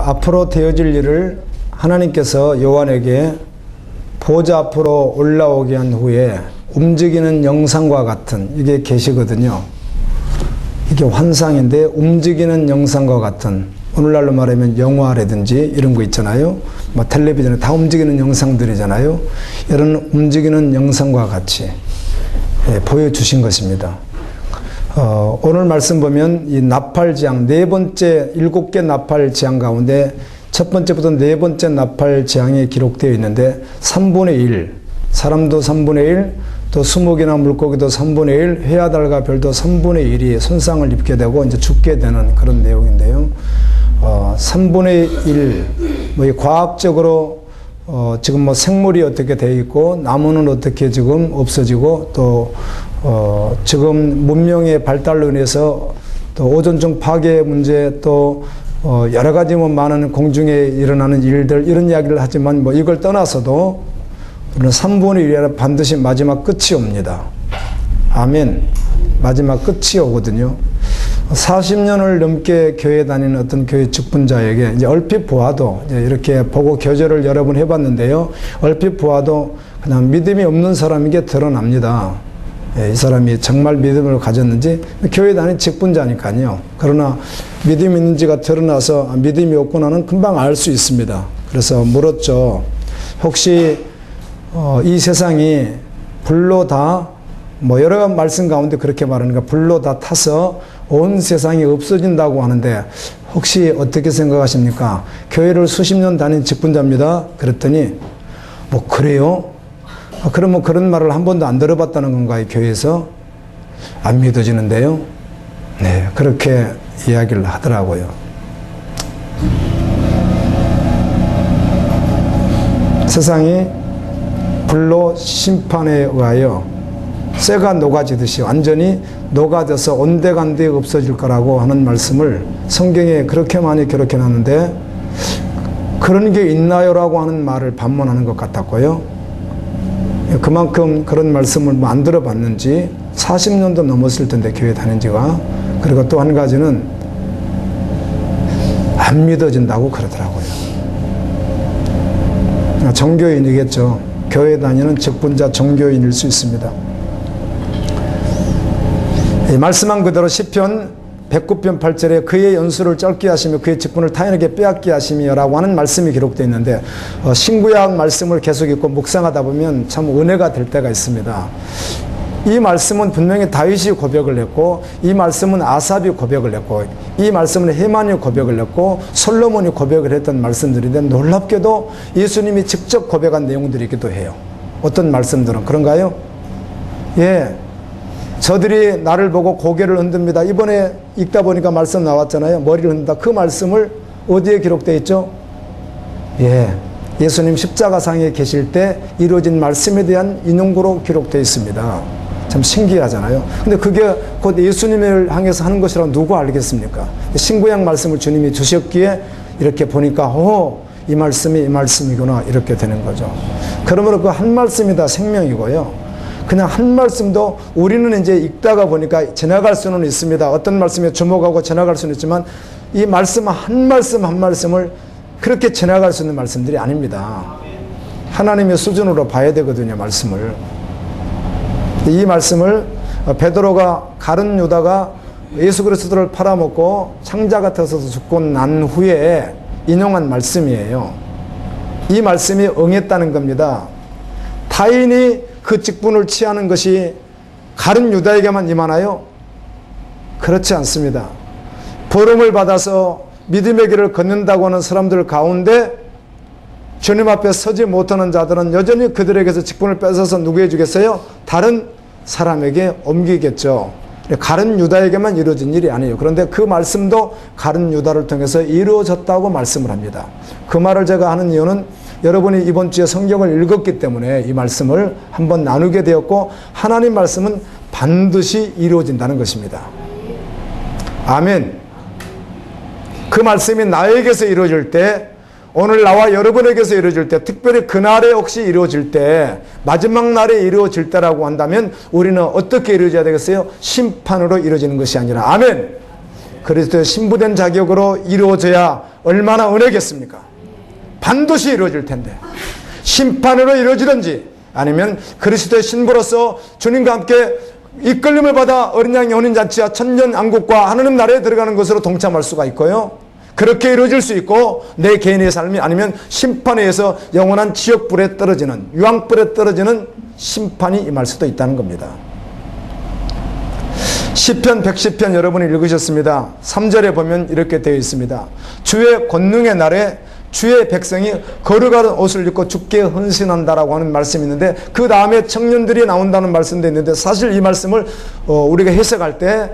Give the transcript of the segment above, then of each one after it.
앞으로 되어질 일을 하나님께서 요한에게 보좌 앞으로 올라오게 한 후에 움직이는 영상과 같은 이게 계시거든요. 이게 환상인데 움직이는 영상과 같은, 오늘날로 말하면 영화라든지 이런 거 있잖아요. 뭐 텔레비전에 다 움직이는 영상들이잖아요. 이런 움직이는 영상과 같이 보여주신 것입니다. 오늘 말씀 보면 이 나팔재앙, 네 번째 7개 나팔재앙 가운데 첫 번째부터 네 번째 나팔재앙이 기록되어 있는데 3분의 1, 사람도 3분의 1, 또 수목이나 물고기도 3분의 1, 해와 달과 별도 3분의 1이 손상을 입게 되고 이제 죽게 되는 그런 내용인데요. 3분의 1, 뭐 이 과학적으로 지금 뭐 생물이 어떻게 되어 있고 나무는 어떻게 지금 없어지고 또 지금 문명의 발달로 인해서 또 오존층 파괴 문제 또 여러 가지 뭐 많은 공중에 일어나는 일들 이런 이야기를 하지만 뭐 이걸 떠나서도 우리는 3분의 1이라 반드시 마지막 끝이 옵니다. 아멘. 마지막 끝이 오거든요. 40년을 넘게 교회 다니는 어떤 교회 직분자에게 이제 얼핏 보아도 이제 이렇게 보고 교제를 여러 번 해봤는데요. 얼핏 보아도 그냥 믿음이 없는 사람에게 드러납니다. 이 사람이 정말 믿음을 가졌는지, 교회 다니는 직분자니까요. 그러나 믿음이 있는지가 드러나서 믿음이 없구나는 금방 알 수 있습니다. 그래서 물었죠. 혹시 이 세상이 불로 다 뭐 여러 말씀 가운데 그렇게 말하니까 불로 다 타서 온 세상이 없어진다고 하는데 혹시 어떻게 생각하십니까? 교회를 수십 년 다닌 직분자입니다. 그랬더니 뭐 그래요? 그러면 그런 말을 한 번도 안 들어봤다는 건가요? 교회에서? 안 믿어지는데요. 네, 그렇게 이야기를 하더라고요. 세상이 불로 심판에 의하여 쇠가 녹아지듯이 완전히 녹아져서 온데간데 없어질 거라고 하는 말씀을 성경에 그렇게 많이 기록해놨는데 그런 게 있나요? 라고 하는 말을 반문하는 것 같았고요. 그만큼 그런 말씀을 뭐 안 들어봤는지 40년도 넘었을 텐데 교회 다닌 지가. 그리고 또 한 가지는 안 믿어진다고 그러더라고요. 종교인이겠죠. 교회 다니는 직분자 종교인일 수 있습니다. 말씀한 그대로 시편 109편 8절에 그의 연수를 짧게 하시며 그의 직분을 타인에게 빼앗게 하시며 라고 하는 말씀이 기록되어 있는데 신구약 말씀을 계속 읽고 묵상하다 보면 참 은혜가 될 때가 있습니다. 이 말씀은 분명히 다윗이 고백을 했고 이 말씀은 아삽이 고백을 했고 이 말씀은 헤만이 고백을 했고 솔로몬이 고백을 했던 말씀들인데 놀랍게도 예수님이 직접 고백한 내용들이기도 해요. 어떤 말씀들은 그런가요? 예, 저들이 나를 보고 고개를 흔듭니다. 이번에 읽다 보니까 말씀 나왔잖아요. 머리를 흔든다. 그 말씀을 어디에 기록되어 있죠? 예, 예수님 십자가상에 계실 때 이루어진 말씀에 대한 인용구로 기록되어 있습니다. 참 신기하잖아요. 근데 그게 곧 예수님을 향해서 하는 것이라고 누가 알겠습니까? 신구약 말씀을 주님이 주셨기에 이렇게 보니까 이 말씀이 이 말씀이구나 이렇게 되는 거죠. 그러므로 그 한 말씀이 다 생명이고요. 그냥 한 말씀도 우리는 이제 읽다가 보니까 지나갈 수는 있습니다. 어떤 말씀에 주목하고 지나갈 수는 있지만 이 말씀 한 말씀 한 말씀을 그렇게 지나갈 수 있는 말씀들이 아닙니다. 하나님의 수준으로 봐야 되거든요. 말씀을. 이 말씀을 베드로가 가룟 유다가 예수 그리스도를 팔아먹고 창자 같아서 죽고 난 후에 인용한 말씀이에요. 이 말씀이 응했다는 겁니다. 타인이 그 직분을 취하는 것이 가룟 유다에게만 임하나요? 그렇지 않습니다. 부름을 받아서 믿음의 길을 걷는다고 하는 사람들 가운데 주님 앞에 서지 못하는 자들은 여전히 그들에게서 직분을 뺏어서 누구에게 주겠어요? 다른 사람에게 옮기겠죠. 가룟 유다에게만 이루어진 일이 아니에요. 그런데 그 말씀도 가룟 유다를 통해서 이루어졌다고 말씀을 합니다. 그 말을 제가 하는 이유는 여러분이 이번 주에 성경을 읽었기 때문에 이 말씀을 한번 나누게 되었고 하나님 말씀은 반드시 이루어진다는 것입니다. 아멘. 그 말씀이 나에게서 이루어질 때, 오늘 나와 여러분에게서 이루어질 때, 특별히 그날에 혹시 이루어질 때, 마지막 날에 이루어질 때라고 한다면 우리는 어떻게 이루어져야 되겠어요? 심판으로 이루어지는 것이 아니라 아멘. 그리스도의 신부된 자격으로 이루어져야 얼마나 은혜겠습니까? 반드시 이루어질 텐데 심판으로 이루어지든지 아니면 그리스도의 신부로서 주님과 함께 이끌림을 받아 어린 양의 혼인잔치와 천년왕국과 하느님 나라에 들어가는 것으로 동참할 수가 있고요. 그렇게 이루어질 수 있고 내 개인의 삶이 아니면 심판에 의해서 영원한 지옥불에 떨어지는 유황불에 떨어지는 심판이 임할 수도 있다는 겁니다. 시편 110편 여러분이 읽으셨습니다. 3절에 보면 이렇게 되어 있습니다. 주의 권능의 날에 주의 백성이 거룩한 옷을 입고 주께 헌신한다라고 하는 말씀이 있는데 그 다음에 청년들이 나온다는 말씀도 있는데 사실 이 말씀을 우리가 해석할 때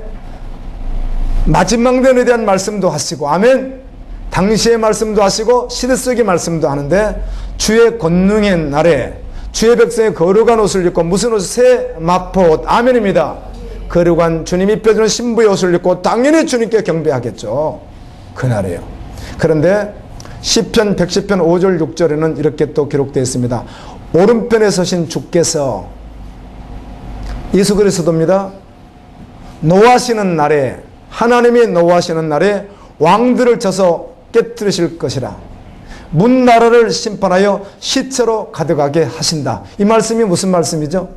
마지막 날에 대한 말씀도 하시고 아멘 당시의 말씀도 하시고 시대 속의 말씀도 하는데 주의 권능의 날에 주의 백성이 거룩한 옷을 입고 무슨 옷? 새 마포옷 아멘입니다. 거룩한 주님이 입혀주는 신부의 옷을 입고 당연히 주님께 경배하겠죠. 그날이에요. 그런데 시편 110편 5절 6절에는 이렇게 또 기록되어 있습니다. 오른편에 서신 주께서 예수 그리스도입니다. 노하시는 날에 하나님이 노하시는 날에 왕들을 쳐서 깨뜨리실 것이라 문나라를 심판하여 시체로 가득하게 하신다. 이 말씀이 무슨 말씀이죠?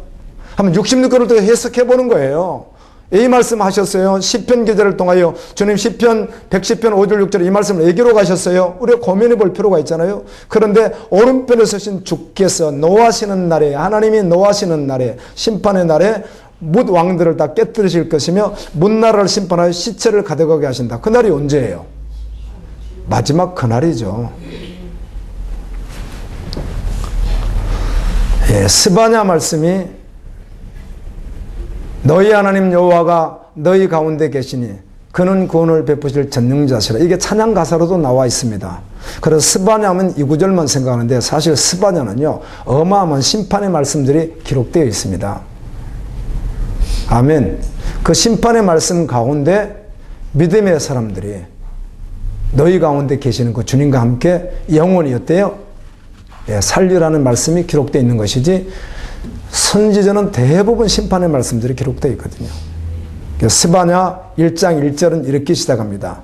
한번 66절을 또 해석해 보는 거예요. 이 말씀 하셨어요. 시편 기자를 통하여 주님 시편 110편 5절 6절 이 말씀을 얘기로 가셨어요. 우리가 고민해 볼 필요가 있잖아요. 그런데 오른편에 서신 주께서 노하시는 날에 하나님이 노하시는 날에 심판의 날에 뭇 왕들을 다 깨뜨리실 것이며 문나라를 심판하여 시체를 가득하게 하신다. 그날이 언제예요? 마지막 그날이죠. 예, 스바냐 말씀이 너희 하나님 여호와가 너희 가운데 계시니 그는 구원을 베푸실 전능자시라. 이게 찬양 가사로도 나와 있습니다. 그래서 스바냐 하면 이 구절만 생각하는데 사실 스바냐는요 어마어마한 심판의 말씀들이 기록되어 있습니다. 아멘. 그 심판의 말씀 가운데 믿음의 사람들이 너희 가운데 계시는 그 주님과 함께 영원히 어때요? 예, 살리라는 말씀이 기록되어 있는 것이지 선지자는 대부분 심판의 말씀들이 기록되어 있거든요. 스바냐 1장 1절은 이렇게 시작합니다.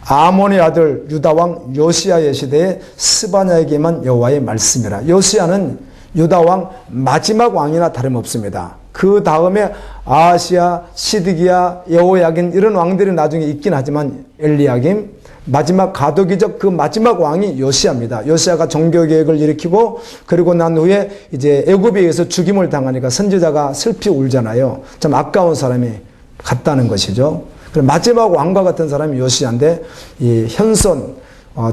아몬의 아들 유다왕 요시야의 시대에 스바냐에게만 여호와의 말씀이라. 요시야는 유다왕 마지막 왕이나 다름없습니다. 그 다음에 아하시야, 시드기야, 여호야긴 이런 왕들이 나중에 있긴 하지만 엘리야김 마지막 가도기적 그 마지막 왕이 요시야입니다. 요시야가 종교개혁을 일으키고 그리고 난 후에 이제 애굽에 의해서 죽임을 당하니까 선지자가 슬피 울잖아요. 좀 아까운 사람이 같다는 것이죠. 그래서 마지막 왕과 같은 사람이 요시야인데 이 현손,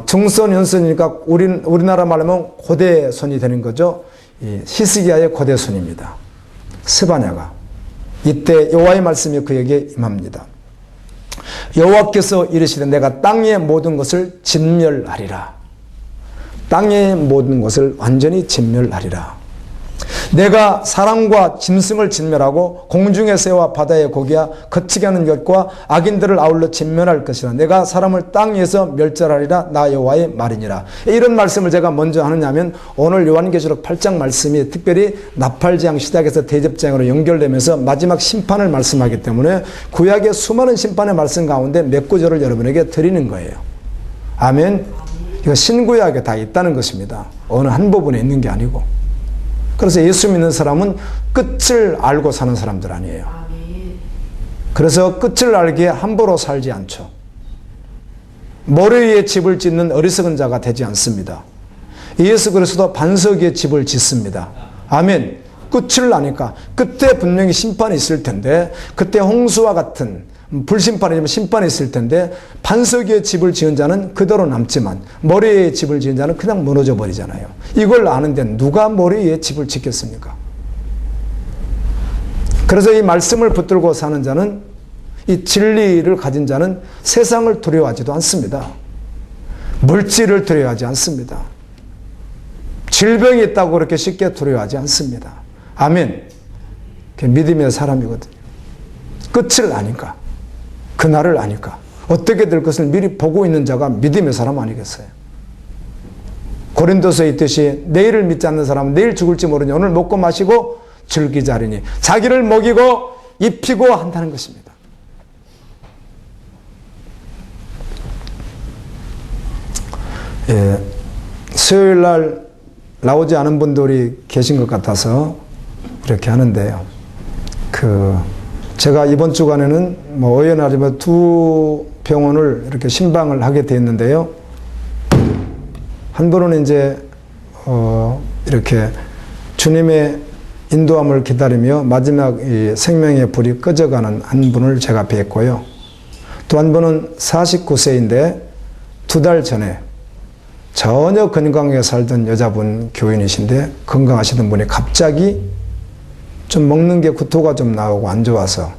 중손 현손이니까 우리나라 말하면 고대손이 되는 거죠. 이 히스기야의 고대손입니다. 스바냐가 이때 여호와의 말씀이 그에게 임합니다. 여호와께서 이르시되 내가 땅의 모든 것을 진멸하리라. 땅의 모든 것을 완전히 진멸하리라. 내가 사람과 짐승을 진멸하고 공중의 새와 바다의 고기와 거치게 하는 것과 악인들을 아울러 진멸할 것이라. 내가 사람을 땅에서 멸절하리라. 나 여호와의 말이니라. 이런 말씀을 제가 먼저 하느냐면 오늘 요한계시록 8장 말씀이 특별히 나팔재앙 시작에서 대접재앙으로 연결되면서 마지막 심판을 말씀하기 때문에 구약의 수많은 심판의 말씀 가운데 몇 구절을 여러분에게 드리는 거예요. 아멘. 이거 신구약에 다 있다는 것입니다. 어느 한 부분에 있는 게 아니고. 그래서 예수 믿는 사람은 끝을 알고 사는 사람들 아니에요. 그래서 끝을 알기에 함부로 살지 않죠. 모래 위에 집을 짓는 어리석은 자가 되지 않습니다. 예수 그리스도 반석 위에 집을 짓습니다. 아멘. 끝을 아니까 그때 분명히 심판이 있을 텐데 그때 홍수와 같은 불심판이지만 심판이 있을 텐데 반석 위에 집을 지은 자는 그대로 남지만 모래 위에 집을 지은 자는 그냥 무너져 버리잖아요. 이걸 아는데 누가 모래 위에 집을 짓겠습니까? 그래서 이 말씀을 붙들고 사는 자는 이 진리를 가진 자는 세상을 두려워하지도 않습니다. 물질을 두려워하지 않습니다. 질병이 있다고 그렇게 쉽게 두려워하지 않습니다. 아멘. 그게 믿음의 사람이거든요. 끝을 아니까. 그날을 아니까 어떻게 될 것을 미리 보고 있는 자가 믿음의 사람 아니겠어요? 고린도서에 있듯이 내일을 믿지 않는 사람은 내일 죽을지 모르니 오늘 먹고 마시고 즐기자리니 자기를 먹이고 입히고 한다는 것입니다. 예, 수요일 날 나오지 않은 분들이 계신 것 같아서 이렇게 하는데요. 제가 이번 주간에는 뭐 의연하지만 두 병원을 이렇게 신방을 하게 되었는데요. 한 분은 이제 이렇게 주님의 인도함을 기다리며 마지막 이 생명의 불이 꺼져가는 한 분을 제가 뵀고요. 또 한 분은 49세인데 2달 전에 전혀 건강하게 살던 여자분 교인이신데 건강하시던 분이 갑자기 좀 먹는 게 구토가 좀 나오고 안 좋아서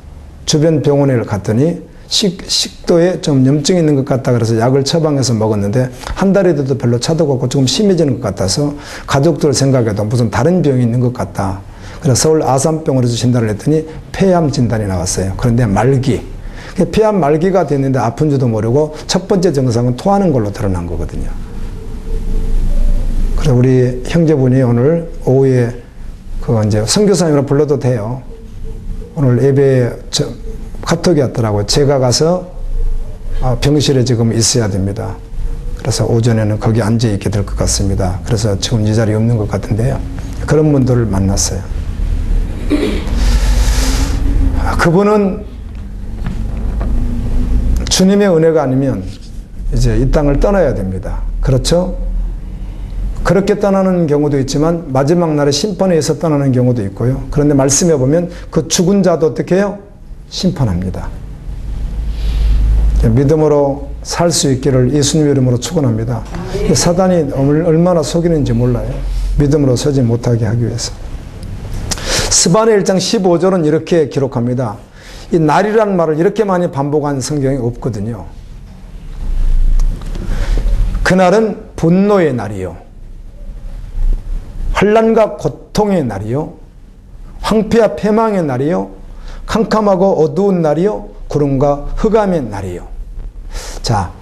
주변 병원에 갔더니 식도에 좀 염증이 있는 것 같다 그래서 약을 처방해서 먹었는데 한 달이 돼도 별로 차도가 없고 조금 심해지는 것 같아서 가족들 생각에도 무슨 다른 병이 있는 것 같다. 그래서 서울 아산병원에서 진단을 했더니 폐암 진단이 나왔어요. 그런데 말기. 폐암 말기가 됐는데 아픈 줄도 모르고 첫 번째 증상은 토하는 걸로 드러난 거거든요. 그래서 우리 형제분이 오늘 오후에 이제 선교사님으로 불러도 돼요. 오늘 예배에 카톡이 왔더라고요. 제가 가서 병실에 지금 있어야 됩니다. 그래서 오전에는 거기 앉아 있게 될 것 같습니다. 그래서 지금 이 자리에 없는 것 같은데요. 그런 분들을 만났어요. 그분은 주님의 은혜가 아니면 이제 이 땅을 떠나야 됩니다. 그렇죠? 그렇게 떠나는 경우도 있지만 마지막 날에 심판에 의해서 떠나는 경우도 있고요. 그런데 말씀해 보면 그 죽은 자도 어떻게 해요? 심판합니다. 믿음으로 살 수 있기를 예수님의 이름으로 축원합니다. 사단이 얼마나 속이는지 몰라요. 믿음으로 서지 못하게 하기 위해서. 스바냐 1장 15절은 이렇게 기록합니다. 이 날이라는 말을 이렇게 많이 반복한 성경이 없거든요. 그날은 분노의 날이요, 환난과 고통의 날이요, 황폐와 패망의 날이요, 캄캄하고 어두운 날이요, 구름과 흑암의 날이요. 자,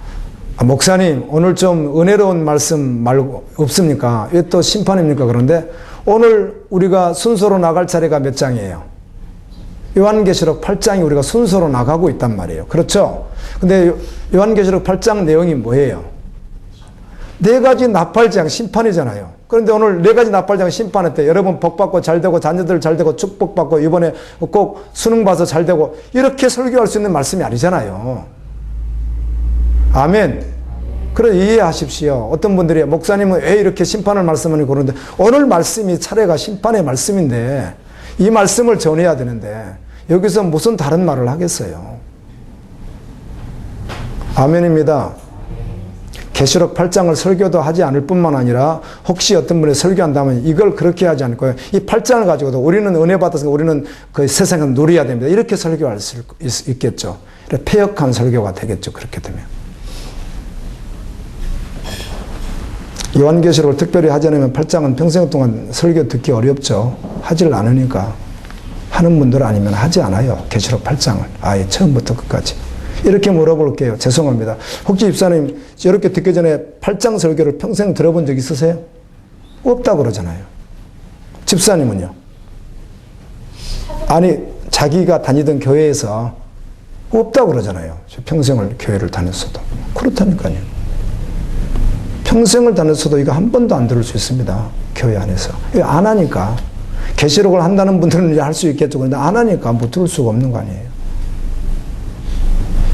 목사님 오늘 좀 은혜로운 말씀 말고 없습니까? 왜 또 심판입니까? 그런데 오늘 우리가 순서로 나갈 차례가 몇 장이에요? 요한계시록 8장이 우리가 순서로 나가고 있단 말이에요. 그렇죠? 근데 요한계시록 8장 내용이 뭐예요? 4가지 나팔장 심판이잖아요. 그런데 오늘 4가지 나팔장 심판했대. 여러분 복받고 잘되고 자녀들 잘되고 축복받고 이번에 꼭 수능 봐서 잘되고 이렇게 설교할 수 있는 말씀이 아니잖아요. 아멘. 그래 이해하십시오. 어떤 분들이 목사님은 왜 이렇게 심판을 말씀하니 그러는데 오늘 말씀이 차례가 심판의 말씀인데 이 말씀을 전해야 되는데 여기서 무슨 다른 말을 하겠어요. 아멘입니다. 계시록 8장을 설교도 하지 않을 뿐만 아니라 혹시 어떤 분이 설교한다면 이걸 그렇게 하지 않을 거예요. 이 8장을 가지고도 우리는 은혜 받아서 우리는 그 세상을 누려야 됩니다. 이렇게 설교할 수 있겠죠. 폐역한 설교가 되겠죠. 그렇게 되면. 요한계시록을 특별히 하지 않으면 8장은 평생 동안 설교 듣기 어렵죠. 하질 않으니까. 하는 분들 아니면 하지 않아요. 계시록 8장을. 아예 처음부터 끝까지. 이렇게 물어볼게요. 죄송합니다. 혹시 집사님 이렇게 듣기 전에 8장 설교를 평생 들어본 적 있으세요? 없다고 그러잖아요. 집사님은요? 아니 자기가 다니던 교회에서 없다고 그러잖아요. 평생을 교회를 다녔어도. 그렇다니까요. 평생을 다녔어도 이거 한 번도 안 들을 수 있습니다. 교회 안에서. 안 하니까. 계시록을 한다는 분들은 할 수 있겠죠. 그런데 안 하니까 못 들을 수가 없는 거 아니에요.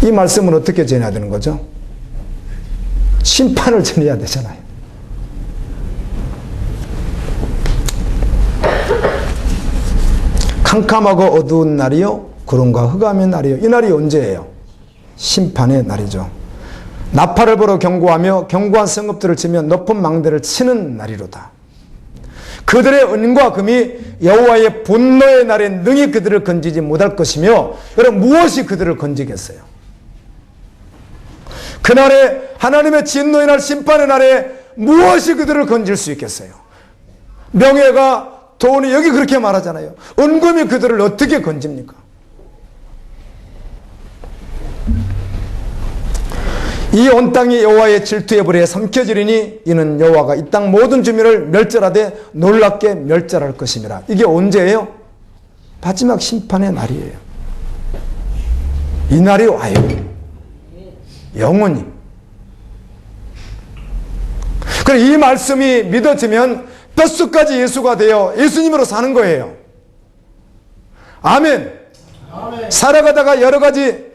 이 말씀은 어떻게 전해야 되는 거죠? 심판을 전해야 되잖아요. 캄캄하고 어두운 날이요, 구름과 흑암의 날이요. 이 날이 언제예요? 심판의 날이죠. 나팔을 불어 경고하며 견고한 성읍들을 치며 높은 망대를 치는 날이로다. 그들의 은과 금이 여호와의 분노의 날에 능히 그들을 건지지 못할 것이며, 여러분 무엇이 그들을 건지겠어요? 그날에 하나님의 진노의 날, 심판의 날에 무엇이 그들을 건질 수 있겠어요? 명예가, 돈이, 여기 그렇게 말하잖아요. 은금이 그들을 어떻게 건집니까? 이 온 땅이 여호와의 질투의 불에 삼켜지리니 이는 여호와가 이 땅 모든 주민을 멸절하되 놀랍게 멸절할 것임이라. 이게 언제예요? 마지막 심판의 날이에요. 이 날이 와요. 영원히. 그래, 이 말씀이 믿어지면 뼛속까지 예수가 되어 예수님으로 사는 거예요. 아멘. 아멘. 살아가다가 여러 가지,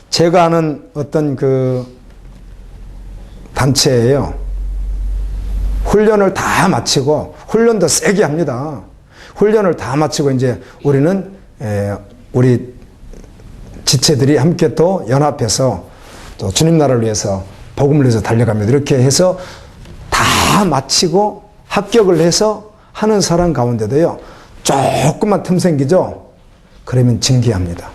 제가 아는 어떤 그 단체예요. 훈련을 다 마치고, 훈련도 세게 합니다. 훈련을 다 마치고 이제 우리는 우리 지체들이 함께 또 연합해서 또 주님 나라를 위해서 복음을 위해서 달려갑니다. 이렇게 해서 다 마치고 합격을 해서 하는 사람 가운데도요, 조금만 틈 생기죠? 그러면 징계합니다.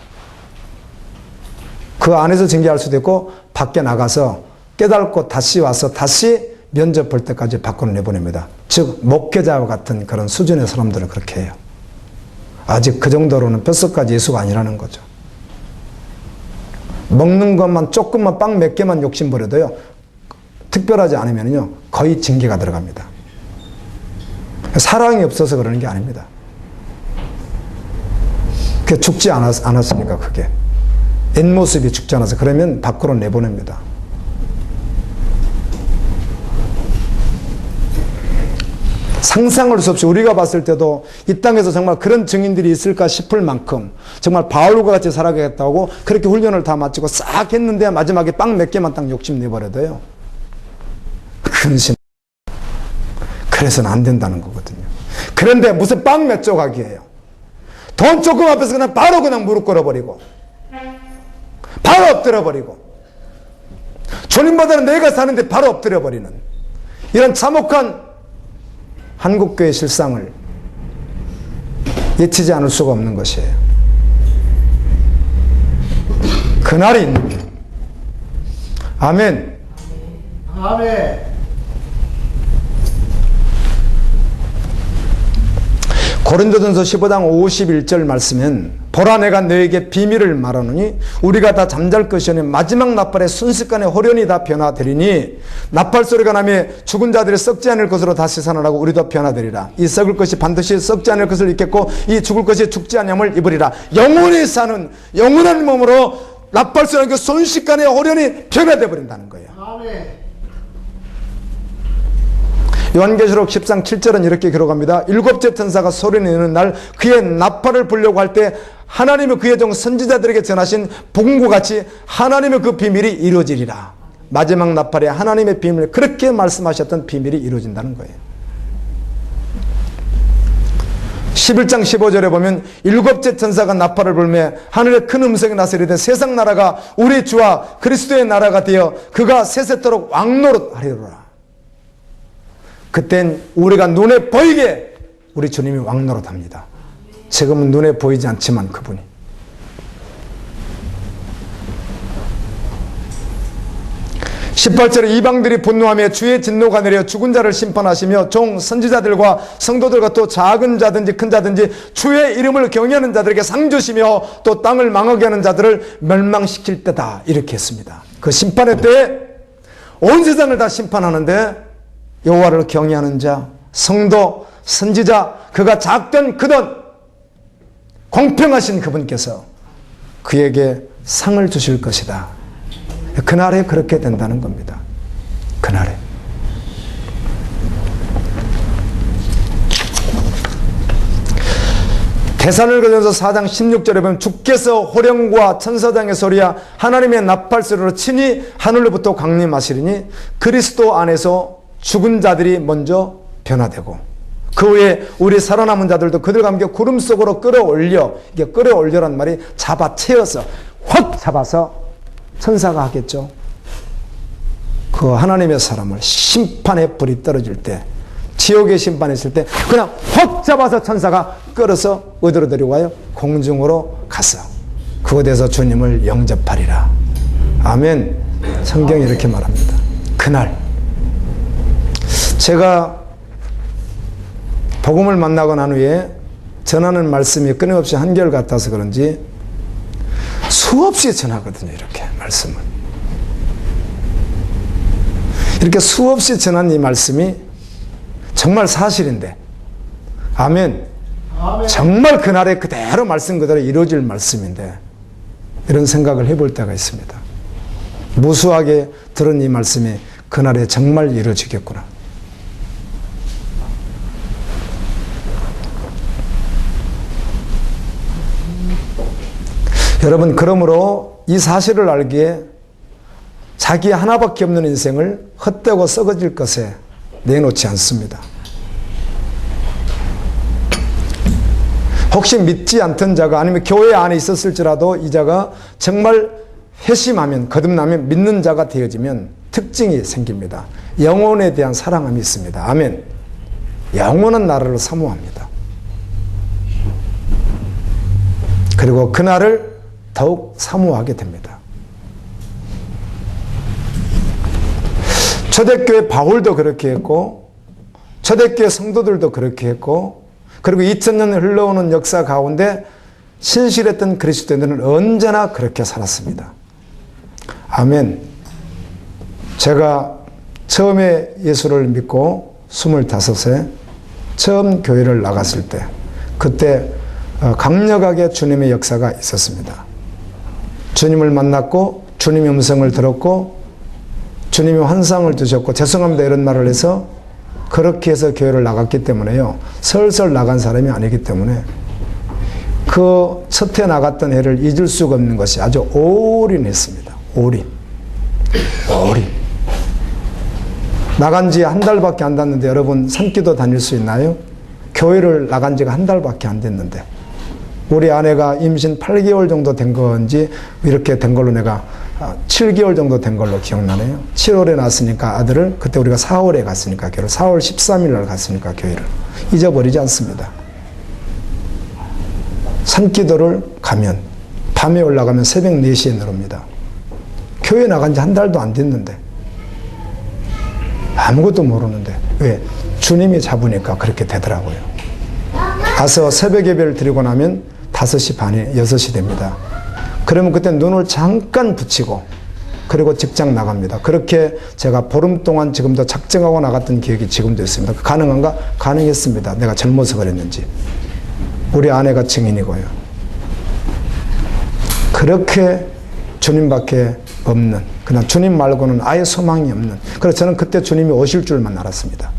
그 안에서 징계할 수도 있고 밖에 나가서 깨닫고 다시 와서 다시 면접 볼 때까지 밖으로 내보냅니다. 즉 목회자와 같은 그런 수준의 사람들은 그렇게 해요. 아직 그 정도로는 뼛속까지 예수가 아니라는 거죠. 먹는 것만 조금만 빵 몇 개만 욕심 부려도요, 특별하지 않으면요 거의 징계가 들어갑니다. 사랑이 없어서 그러는 게 아닙니다. 그게 죽지 않았으니까, 그게 옛모습이 죽지 않아서. 그러면 밖으로 내보냅니다. 상상할 수 없이 우리가 봤을 때도 이 땅에서 정말 그런 증인들이 있을까 싶을 만큼 정말 바울과 같이 살아가겠다고 그렇게 훈련을 다 마치고 싹 했는데 마지막에 빵 몇 개만 딱 욕심내버려도요, 근심. 그래서는 안 된다는 거거든요. 그런데 무슨 빵 몇 조각이에요. 돈 조금 앞에서 그냥 바로 그냥 무릎 꿇어버리고 바로 엎드려버리고, 주님보다는 내가 사는데 바로 엎드려버리는 이런 참혹한 한국교회 실상을 예치지 않을 수가 없는 것이에요. 그날이 있는 게. 아멘. 아멘. 고린도전서 15장 51절 말씀은 보라 내가 너에게 비밀을 말하노니 우리가 다 잠잘 것이오니 마지막 나팔에 순식간에 호련히 다 변화되리니 나팔 소리가 나며 죽은 자들이 썩지 않을 것으로 다시 살아나고 우리도 변화되리라. 이 썩을 것이 반드시 썩지 않을 것을 입겠고 이 죽을 것이 죽지 않음을 입으리라. 영원히 사는 영원한 몸으로 나팔 소리가 순식간에 호련히 변화되어 버린다는 거예요. 아멘. 요한계시록 10장 7절은 이렇게 기록합니다. 일곱째 천사가 소리내는 날 그의 나팔을 불려고 할 때 하나님의 그의 종 선지자들에게 전하신 복음과 같이 하나님의 그 비밀이 이루어지리라. 마지막 나팔에 하나님의 비밀, 그렇게 말씀하셨던 비밀이 이루어진다는 거예요. 11장 15절에 보면 일곱째 천사가 나팔을 불며 하늘에 큰 음성이 나서 이르되 세상 나라가 우리 주와 그리스도의 나라가 되어 그가 세세토록 왕노릇하리로라. 그땐 우리가 눈에 보이게 우리 주님이 왕노릇합니다. 지금은 눈에 보이지 않지만 그분이. 18절에 이방들이 분노하며 주의 진노가 내려 죽은 자를 심판하시며 종 선지자들과 성도들과 또 작은 자든지 큰 자든지 주의 이름을 경외하는 자들에게 상 주시며 또 땅을 망하게 하는 자들을 멸망시킬 때다. 이렇게 했습니다. 그 심판의 때에 온 세상을 다 심판하는데 여호와를 경외하는 자, 성도, 선지자, 그가 작든 크든 공평하신 그분께서 그에게 상을 주실 것이다. 그날에 그렇게 된다는 겁니다. 그날에. 데살로니가전서 4장 16절에 보면 주께서 호령과 천사장의 소리와 하나님의 나팔 소리로 친히 하늘로부터 강림하시리니 그리스도 안에서 죽은 자들이 먼저 변화되고 그 후에 우리 살아남은 자들도 그들과 함께 구름 속으로 끌어올려, 이게 끌어올려란 말이 잡아채어서 확 잡아서 천사가 하겠죠. 그 하나님의 사람을 심판의 불이 떨어질 때, 지옥의 심판이 있을 때 그냥 확 잡아서 천사가 끌어서 어디로 데려와요? 공중으로 가서 그곳에서 주님을 영접하리라. 아멘. 성경이 이렇게 말합니다. 그날 제가 복음을 만나고 난 후에 전하는 말씀이 끊임없이 한결같아서 그런지 수없이 전하거든요. 이렇게 말씀을. 이렇게 수없이 전한 이 말씀이 정말 사실인데, 아멘. 아멘. 정말 그날에 그대로 말씀 그대로 이루어질 말씀인데 이런 생각을 해볼 때가 있습니다. 무수하게 들은 이 말씀이 그날에 정말 이루어지겠구나. 여러분, 그러므로 이 사실을 알기에 자기 하나밖에 없는 인생을 헛되고 썩어질 것에 내놓지 않습니다. 혹시 믿지 않던 자가 아니면 교회 안에 있었을지라도 이 자가 정말 회심하면, 거듭나면 믿는 자가 되어지면 특징이 생깁니다. 영혼에 대한 사랑함이 있습니다. 아멘. 영원한 나라를 사모합니다. 그리고 그날을 더욱 사모하게 됩니다. 초대교회 바울도 그렇게 했고, 초대교회 성도들도 그렇게 했고, 그리고 2000년 흘러오는 역사 가운데 신실했던 그리스도인들은 언제나 그렇게 살았습니다. 아멘. 제가 처음에 예수를 믿고 25세 처음 교회를 나갔을 때, 그때 강력하게 주님의 역사가 있었습니다. 주님을 만났고 주님의 음성을 들었고 주님의 환상을 주셨고, 죄송합니다 이런 말을 해서 그렇게 해서 교회를 나갔기 때문에요, 설설 나간 사람이 아니기 때문에 그 첫 해 나갔던 해를 잊을 수가 없는 것이 아주 올인했습니다. 올인. 나간 지 한 달밖에 안 됐는데 여러분, 산기도 다닐 수 있나요? 교회를 나간 지가 한 달밖에 안 됐는데, 우리 아내가 임신 8개월 정도 된 건지 이렇게 된 걸로 내가 7개월 정도 된 걸로 기억나네요. 7월에 낳았으니까 아들을, 그때 우리가 4월에 갔으니까 교회를, 4월 13일 날 갔으니까 교회를 잊어버리지 않습니다. 산기도를 가면 밤에 올라가면 새벽 4시에 내려옵니다. 교회 나간 지 한 달도 안 됐는데, 아무것도 모르는데, 왜? 주님이 잡으니까 그렇게 되더라고요. 가서 새벽 예배를 드리고 나면 5시 반에 6시 됩니다. 그러면 그때 눈을 잠깐 붙이고 그리고 직장 나갑니다. 그렇게 제가 보름 동안 지금도 작정하고 나갔던 기억이 지금도 있습니다. 가능한가? 가능했습니다. 내가 젊어서 그랬는지. 우리 아내가 증인이고요. 그렇게 주님밖에 없는, 그냥 주님 말고는 아예 소망이 없는, 그래서 저는 그때 주님이 오실 줄만 알았습니다.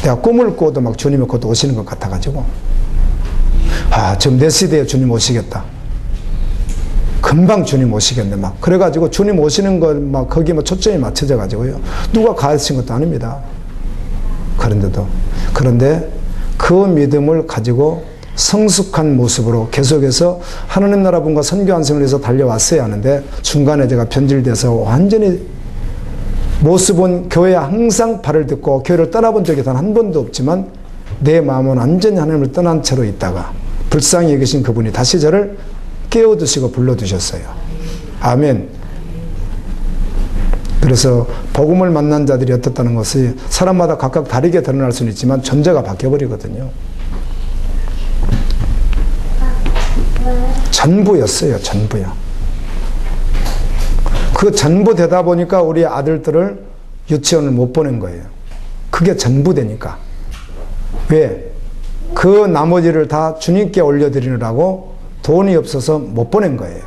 내가 꿈을 꿔도 막 주님이 곧 오시는 것 같아가지고, 지금 내 시대에 주님 오시겠다, 금방 주님 오시겠네 막 그래가지고 주님 오시는 것 막 거기 뭐 초점이 맞춰져 가지고요, 누가 가르친 것도 아닙니다. 그런데 그 믿음을 가지고 성숙한 모습으로 계속해서 하나님 나라 분과 선교 안성을 위해서 달려왔어야 하는데, 중간에 제가 변질돼서 완전히 모습은 교회에 항상 발을 딛고 교회를 떠나본 적이 단 한 번도 없지만 내 마음은 완전히 하나님을 떠난 채로 있다가 불쌍히 여기신 그분이 다시 저를 깨워주시고 불러주셨어요. 아멘. 그래서 복음을 만난 자들이 어떻다는 것이 사람마다 각각 다르게 드러날 수는 있지만 전제가 바뀌어버리거든요. 전부였어요. 전부요. 그 전부 되다 보니까 우리 아들들을 유치원을 못 보낸 거예요. 그게 전부 되니까. 왜? 그 나머지를 다 주님께 올려드리느라고 돈이 없어서 못 보낸 거예요.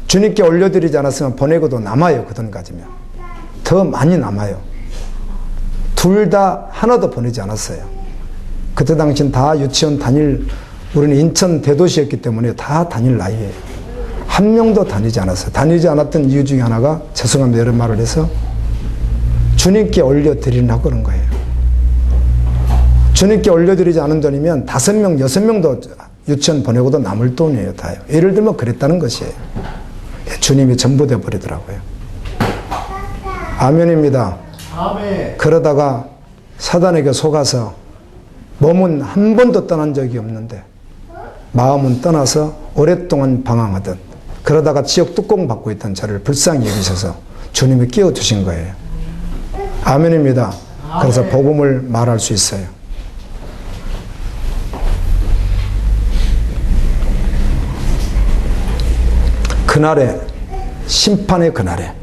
주님께 올려드리지 않았으면 보내고도 남아요. 그 돈 가지면 더 많이 남아요. 둘 다 하나도 보내지 않았어요. 그때 당시엔 다 유치원 다닐, 우리는 인천 대도시였기 때문에 다 다닐 나이에요. 한 명도 다니지 않았어요. 다니지 않았던 이유 중에 하나가, 죄송합니다 이런 말을 해서, 주님께 올려드리려고 그런 거예요. 주님께 올려드리지 않은 돈이면 5명, 6명도 유치원 보내고도 남을 돈이에요. 다요. 예를 들면 그랬다는 것이에요. 주님이 전부 되어버리더라고요. 아멘입니다. 아멘. 그러다가 사단에게 속아서 몸은 한 번도 떠난 적이 없는데 마음은 떠나서 오랫동안 방황하던, 그러다가 지옥 뚜껑 받고 있던 저를 불쌍히 여기셔서 주님이 깨워주신 거예요. 아멘입니다. 그래서 복음을 말할 수 있어요. 그날에, 심판의 그날에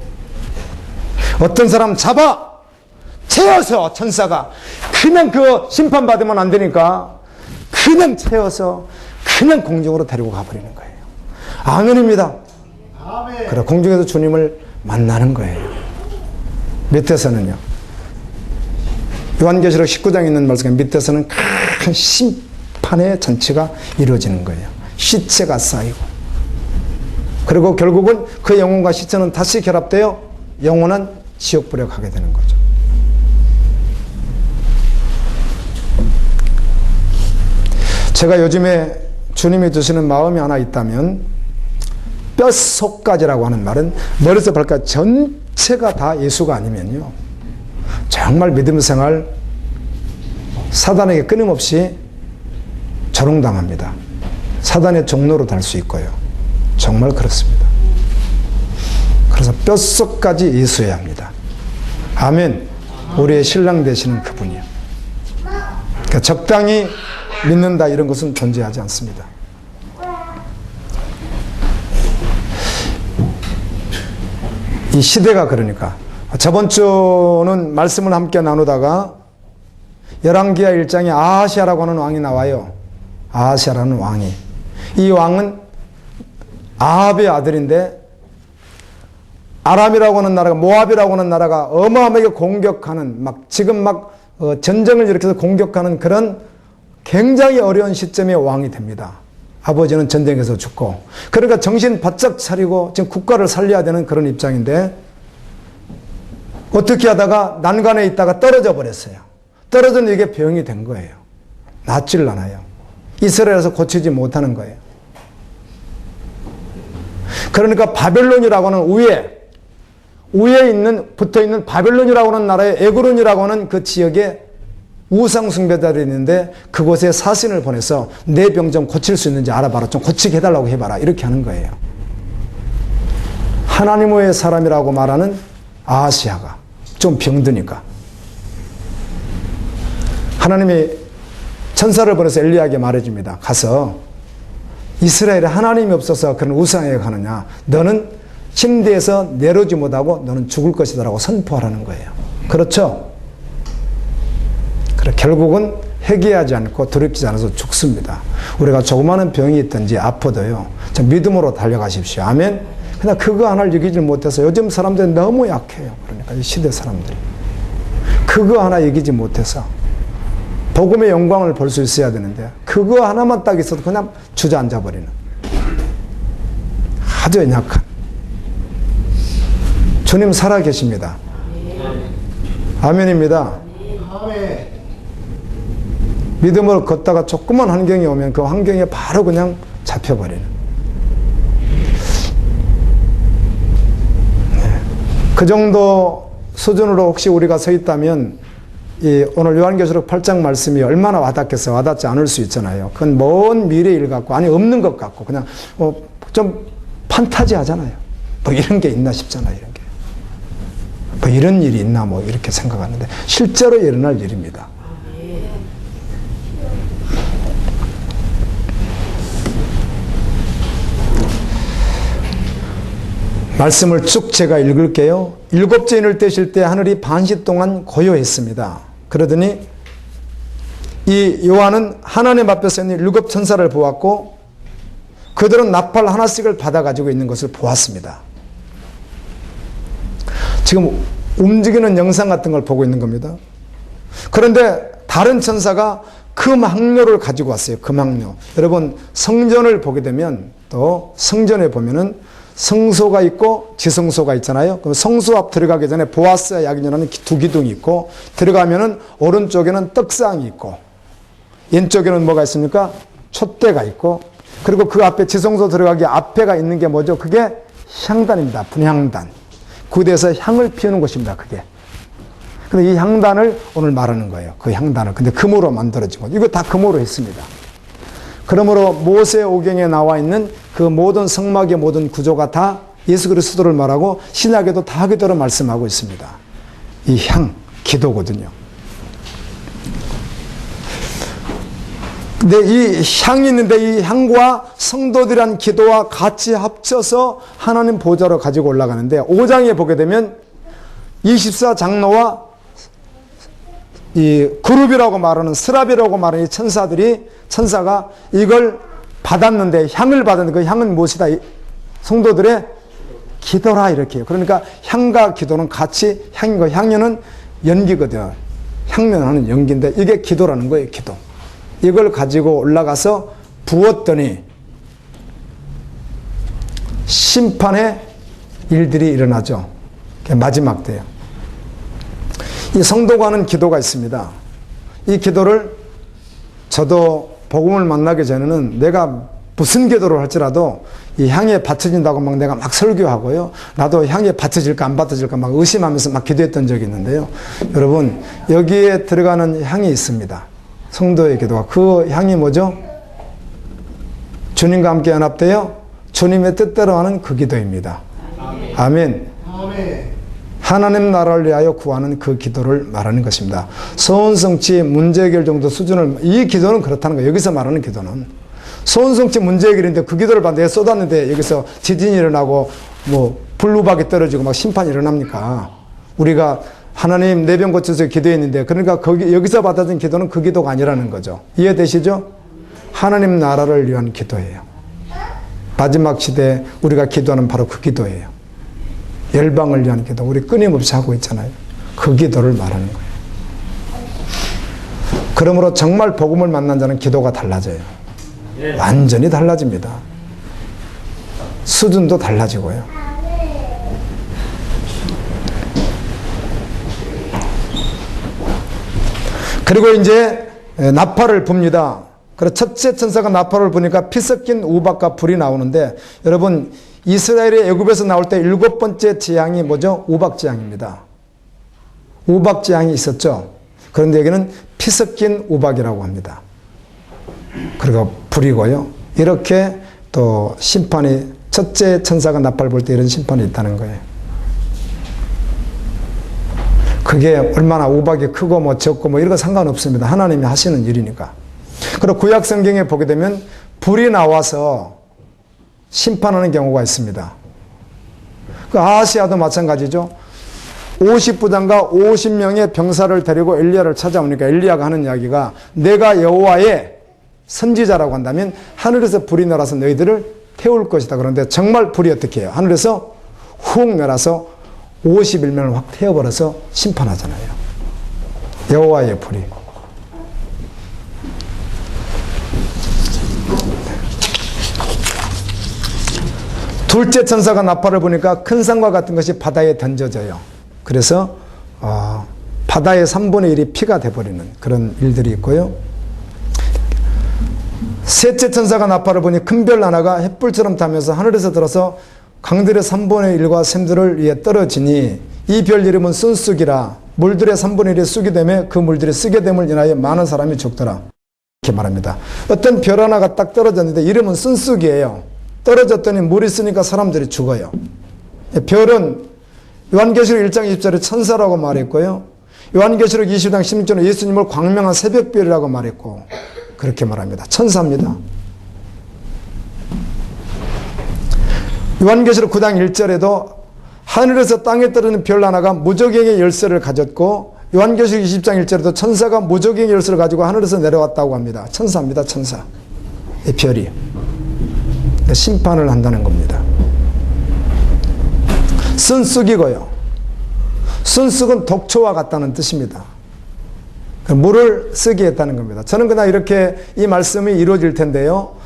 어떤 사람 잡아 채워서, 천사가 그냥 그 심판받으면 안 되니까 그냥 채워서 그냥 공중으로 데리고 가버리는 거예요. 아멘입니다. 아멘. 그래 공중에서 주님을 만나는 거예요. 밑에서는요. 요한계시록 19장에 있는 말씀 밑에서는 큰 심판의 잔치가 이루어지는 거예요. 시체가 쌓이고. 그리고 결국은 그 영혼과 시체는 다시 결합되어 영혼은 지옥불에 가게 되는 거죠. 제가 요즘에 주님이 주시는 마음이 하나 있다면 뼛속까지라고 하는 말은 머리에서 발까지 전체가 다 예수가 아니면요. 정말 믿음 생활 사단에게 끊임없이 조롱당합니다. 사단의 종로로 달 수 있고요. 정말 그렇습니다. 그래서 뼛속까지 예수여야 합니다. 아멘. 우리의 신랑 되시는 그분이요. 그러니까 적당히 믿는다 이런 것은 존재하지 않습니다. 이 시대가 그러니까 저번 주는 말씀을 함께 나누다가 열왕기하 1장에 아하시아라고 하는 왕이 나와요. 아하시아라는 왕이. 이 왕은 아합의 아들인데 아람이라고 하는 나라가 모압이라고 하는 나라가 어마어마하게 공격하는 지금 전쟁을 일으켜서 공격하는 그런 굉장히 어려운 시점에 왕이 됩니다. 아버지는 전쟁에서 죽고 그러니까 정신 바짝 차리고 지금 국가를 살려야 되는 그런 입장인데 어떻게 하다가 난간에 있다가 떨어져 버렸어요. 떨어져서 이게 병이 된 거예요. 낫질 않아요. 이스라엘에서 고치지 못하는 거예요. 그러니까 바벨론이라고 하는 위에 붙어있는 바벨론이라고 하는 나라의 에그론이라고 하는 그 지역에 우상 숭배자들이 있는데 그곳에 사신을 보내서 내 병 좀 고칠 수 있는지 알아봐라. 좀 고치게 해달라고 해봐라. 이렇게 하는 거예요. 하나님의 사람이라고 말하는 아하시아가 좀 병드니까 하나님이 천사를 보내서 엘리야에게 말해줍니다. 가서 이스라엘에 하나님이 없어서 그런 우상에 가느냐. 너는 침대에서 내려오지 못하고 너는 죽을 것이다 라고 선포하라는 거예요. 그렇죠? 그래, 결국은 회개하지 않고 돌이키지 않아서 죽습니다. 우리가 조그마한 병이 있든지 아파도요. 믿음으로 달려가십시오. 아멘. 그냥 그거 하나를 이기지 못해서 요즘 사람들은 너무 약해요. 그러니까 이 시대 사람들이. 그거 하나 이기지 못해서 복음의 영광을 볼 수 있어야 되는데 그거 하나만 딱 있어도 그냥 주저앉아 버리는 아주 연약한 주님 살아 계십니다. 아멘입니다. 아멘. 믿음으로 걷다가 조그만 환경이 오면 그 환경에 바로 그냥 잡혀버리는. 그 정도 수준으로 혹시 우리가 서 있다면 오늘 요한계시록 8장 말씀이 얼마나 와닿겠어요. 와닿지 않을 수 있잖아요. 그건 먼 미래 일 같고 아니 없는 것 같고 그냥 좀 판타지 하잖아요. 뭐 이런 게 있나 싶잖아요. 이런 게. 뭐 이런 일이 있나 뭐 이렇게 생각하는데 실제로 일어날 일입니다. 말씀을 쭉 제가 읽을게요. 일곱째 인을 떼실 때 하늘이 반시 동안 고요했습니다. 그러더니 이 요한은 하나님 앞에서 있는 일곱 천사를 보았고 그들은 나팔 하나씩을 받아가지고 있는 것을 보았습니다. 지금 움직이는 영상 같은 걸 보고 있는 겁니다. 그런데 다른 천사가 금항로를 가지고 왔어요. 금항로. 여러분 성전을 보게 되면 또 성전에 보면은 성소가 있고 지성소가 있잖아요. 그럼 성소 앞 들어가기 전에 보아스 야긴이라는 두 기둥이 있고 들어가면은 오른쪽에는 떡상이 있고 왼쪽에는 뭐가 있습니까? 촛대가 있고 그리고 그 앞에 지성소 들어가기 앞에가 있는 게 뭐죠? 그게 향단입니다. 분향단. 구대에서 향을 피우는 곳입니다. 그게. 근데 이 향단을 오늘 말하는 거예요. 그 향단을. 근데 금으로 만들어진 거. 이거 다 금으로 했습니다. 그러므로 모세오경에 나와 있는 그 모든 성막의 모든 구조가 다 예수 그리스도를 말하고 신약에도 다 그대로 말씀하고 있습니다. 이 향, 기도거든요. 근데 이 향이 있는데 이 향과 성도들이란 기도와 같이 합쳐서 하나님 보좌로 가지고 올라가는데 5장에 보게 되면 24장로와 이 그룹이라고 말하는 스랍이라고 말하는 이 천사가 이걸 받았는데 향을 받았는데 그 향은 무엇이다? 성도들의 기도라 이렇게 해요. 그러니까 향과 기도는 같이 향이고 향연은 연기거든요. 향연하는 연기인데 이게 기도라는 거예요. 기도. 이걸 가지고 올라가서 부었더니 심판의 일들이 일어나죠. 마지막 때요. 이 성도가 하는 기도가 있습니다. 이 기도를 저도 복음을 만나기 전에는 내가 무슨 기도를 할지라도 이 향에 받쳐진다고 막 내가 막 설교하고요. 나도 향에 받쳐질까 안 받쳐질까 막 의심하면서 막 기도했던 적이 있는데요. 여러분, 여기에 들어가는 향이 있습니다. 성도의 기도가. 그 향이 뭐죠? 주님과 함께 연합되어 주님의 뜻대로 하는 그 기도입니다. 아멘. 아멘. 하나님 나라를 위하여 구하는 그 기도를 말하는 것입니다. 소원성취 문제 해결 정도 수준을, 이 기도는 그렇다는 거예요. 여기서 말하는 기도는. 소원성취 문제 해결인데 그 기도를 받는데 쏟았는데 여기서 지진이 일어나고 뭐 불우박이 떨어지고 막 심판이 일어납니까? 우리가 하나님 내 병 고쳐서 기도했는데 그러니까 여기서 받아진 기도는 그 기도가 아니라는 거죠. 이해되시죠? 하나님 나라를 위한 기도예요. 마지막 시대에 우리가 기도하는 바로 그 기도예요. 열방을 위한 기도. 우리 끊임없이 하고 있잖아요. 그 기도를 말하는 거예요. 그러므로 정말 복음을 만난 자는 기도가 달라져요. 완전히 달라집니다. 수준도 달라지고요. 그리고 이제 나팔을 붑니다. 그래서 첫째 천사가 나팔을 부니까 피 섞인 우박과 불이 나오는데, 여러분 이스라엘이 애굽에서 나올 때 7번째 재앙이 뭐죠? 우박재앙입니다. 우박재앙이 있었죠. 그런데 여기는 피 섞인 우박이라고 합니다. 그리고 불이고요. 이렇게 또 심판이, 첫째 천사가 나팔 불 때 이런 심판이 있다는 거예요. 그게 얼마나 우박이 크고 뭐 적고 뭐 이런 거 상관없습니다. 하나님이 하시는 일이니까. 그리고 구약 성경에 보게 되면 불이 나와서 심판하는 경우가 있습니다. 그 아하시아도 마찬가지죠. 50부장과 50명의 병사를 데리고 엘리야를 찾아오니까 엘리야가 하는 이야기가, 내가 여호와의 선지자라고 한다면 하늘에서 불이 내려서 너희들을 태울 것이다. 그런데 정말 불이 어떻게 해요? 하늘에서 훅 내려서 51명을 확 태워버려서 심판하잖아요. 여호와의 불이. 둘째 천사가 나팔을 부니까 큰 산과 같은 것이 바다에 던져져요. 그래서 바다의 3분의 1이 피가 돼버리는 그런 일들이 있고요. 셋째 천사가 나팔을 부니 큰 별 하나가 햇불처럼 타면서 하늘에서 들어서 강들의 3분의 1과 샘들을 위에 떨어지니 이 별 이름은 순쑥이라. 물들의 3분의 1이 쑥이 되며 그 물들이 쓰게 됨을 인하여 많은 사람이 죽더라. 이렇게 말합니다. 어떤 별 하나가 딱 떨어졌는데 이름은 순쑥이에요. 떨어졌더니 물이 쓰니까 사람들이 죽어요. 별은 요한계시록 1장 20절에 천사라고 말했고요. 요한계시록 20장 16절에 예수님을 광명한 새벽별이라고 말했고, 그렇게 말합니다. 천사입니다. 요한계시록 9장 1절에도 하늘에서 땅에 떨어지는 별 하나가 무저갱의 열쇠를 가졌고, 요한계시록 20장 1절에도 천사가 무저갱의 열쇠를 가지고 하늘에서 내려왔다고 합니다. 천사입니다. 천사. 이 별이 심판을 한다는 겁니다. 순쑥이고요. 순쑥은 독초와 같다는 뜻입니다. 물을 쓰게 했다는 겁니다. 저는 그냥 이렇게 이 말씀이 이루어질 텐데요.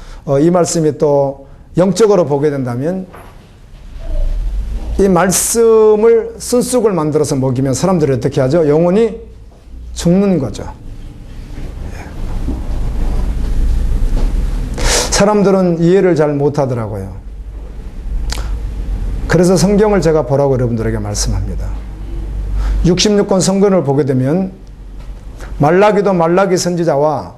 이 말씀이 또 영적으로 보게 된다면 이 말씀을 순쑥을 만들어서 먹이면 사람들이 어떻게 하죠? 영혼이 죽는 거죠. 사람들은 이해를 잘 못하더라고요. 그래서 성경을 제가 보라고 여러분들에게 말씀합니다. 66권 성경을 보게 되면 말라기도 말라기 선지자와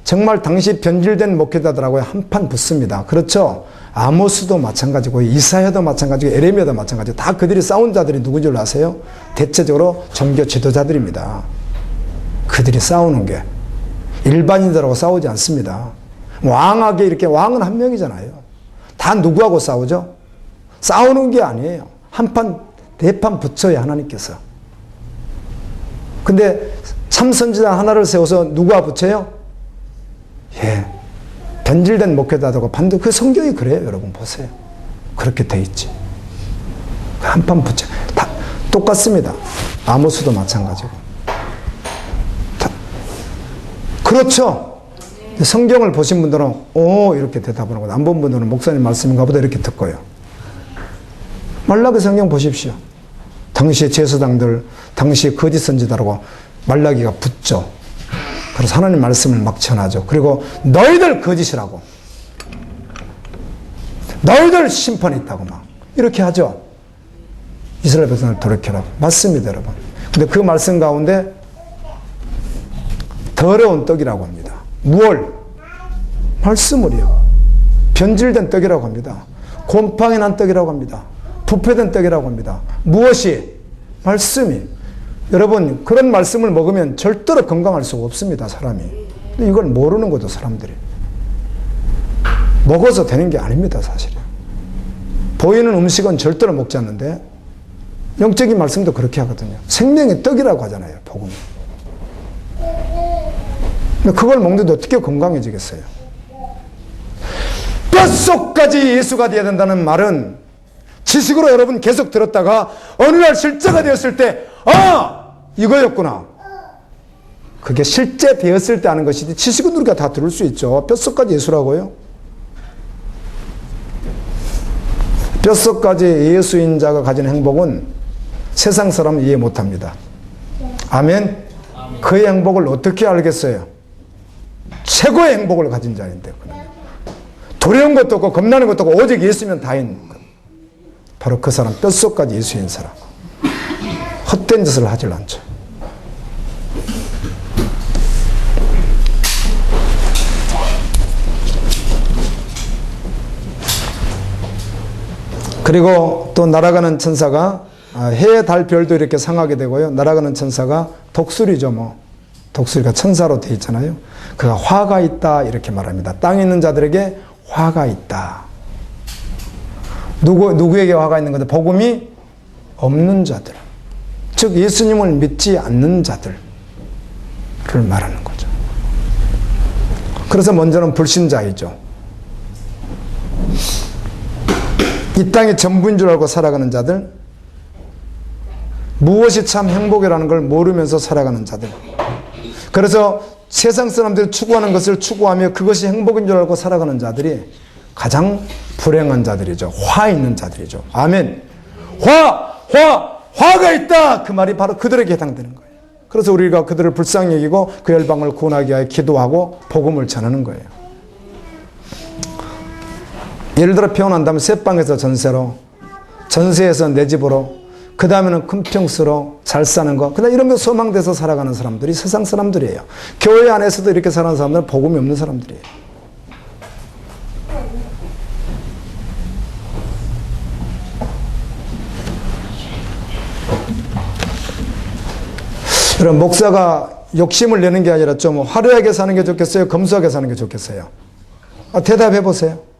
정말 당시 변질된 목회자들하고 한판 붙습니다. 그렇죠? 아모스도 마찬가지고 이사야도 마찬가지고 에레미야도 마찬가지고 다 그들이 싸운 자들이 누구인 줄 아세요? 대체적으로 종교 지도자들입니다. 그들이 싸우는 게 일반인들하고 싸우지 않습니다. 왕하게 이렇게, 왕은 한 명이잖아요. 다 누구하고 싸우죠? 싸우는 게 아니에요. 한판 대판 붙여야 하나님께서. 근데 참 선지자 하나를 세워서 누구와 붙여요? 예, 변질된 목회자들하고 반대. 그 성경이 그래요. 여러분 보세요. 그렇게 돼 있지. 한판 붙여. 다 똑같습니다. 아모스도 마찬가지고. 그렇죠. 성경을 보신 분들은 오 이렇게 대답하는 거예요. 안 본 분들은 목사님 말씀인가 보다 이렇게 듣고요. 말라기 성경 보십시오. 당시 제사장들, 당시 거짓 선지자라고 말라기가 붙죠. 그래서 하나님 말씀을 막 전하죠. 그리고 너희들 거짓이라고. 너희들 심판이 있다고 막 이렇게 하죠. 이스라엘 백성을 돌이켜라고. 맞습니다, 여러분. 근데 그 말씀 가운데 더러운 떡이라고 합니다. 무얼? 말씀을요. 변질된 떡이라고 합니다. 곰팡이 난 떡이라고 합니다. 부패된 떡이라고 합니다. 무엇이? 말씀이. 여러분, 그런 말씀을 먹으면 절대로 건강할 수가 없습니다, 사람이. 근데 이걸 모르는 거죠, 사람들이. 먹어서 되는 게 아닙니다, 사실은. 보이는 음식은 절대로 먹지 않는데, 영적인 말씀도 그렇게 하거든요. 생명의 떡이라고 하잖아요, 복음이. 근데 그걸 먹는데 어떻게 건강해지겠어요? 뼛속까지 예수가 되어야 된다는 말은 지식으로 여러분 계속 들었다가 어느 날 실제가 되었을 때, 이거였구나. 그게 실제 되었을 때 하는 것이지 지식은 우리가 다 들을 수 있죠. 뼛속까지 예수라고요? 뼛속까지 예수인 자가 가진 행복은 세상 사람은 이해 못합니다. 아멘? 그의 행복을 어떻게 알겠어요? 최고의 행복을 가진 자인데. 두려운 것도 없고 겁나는 것도 없고 오직 예수면 다인 것. 바로 그 사람, 뼛속까지 예수인 사람. 헛된 짓을 하질 않죠. 그리고 또 날아가는 천사가 해, 달, 별도 이렇게 상하게 되고요. 날아가는 천사가 독수리죠, 뭐. 독수리가 천사로 되어 있잖아요. 그가 화가 있다 이렇게 말합니다. 땅에 있는 자들에게 화가 있다. 누구에게 화가 있는 건데? 복음이 없는 자들. 즉 예수님을 믿지 않는 자들을 말하는 거죠. 그래서 먼저는 불신자이죠. 이 땅이 전부인 줄 알고 살아가는 자들, 무엇이 참 행복이라는 걸 모르면서 살아가는 자들. 그래서 세상 사람들이 추구하는 것을 추구하며 그것이 행복인 줄 알고 살아가는 자들이 가장 불행한 자들이죠. 화 있는 자들이죠. 아멘. 화가 있다. 그 말이 바로 그들에게 해당되는 거예요. 그래서 우리가 그들을 불쌍히 여기고 그 열방을 구원하기 위하여 기도하고 복음을 전하는 거예요. 예를 들어 표현한다면 새방에서 전세로, 전세에서 내 집으로, 그 다음에는 큰 평수로 잘 사는 거, 그다음 이런 거 소망돼서 살아가는 사람들이 세상 사람들이에요. 교회 안에서도 이렇게 사는 사람들은 복음이 없는 사람들이에요. 여러분, 목사가 욕심을 내는 게 아니라 좀 화려하게 사는 게 좋겠어요? 검소하게 사는 게 좋겠어요? 대답해 보세요.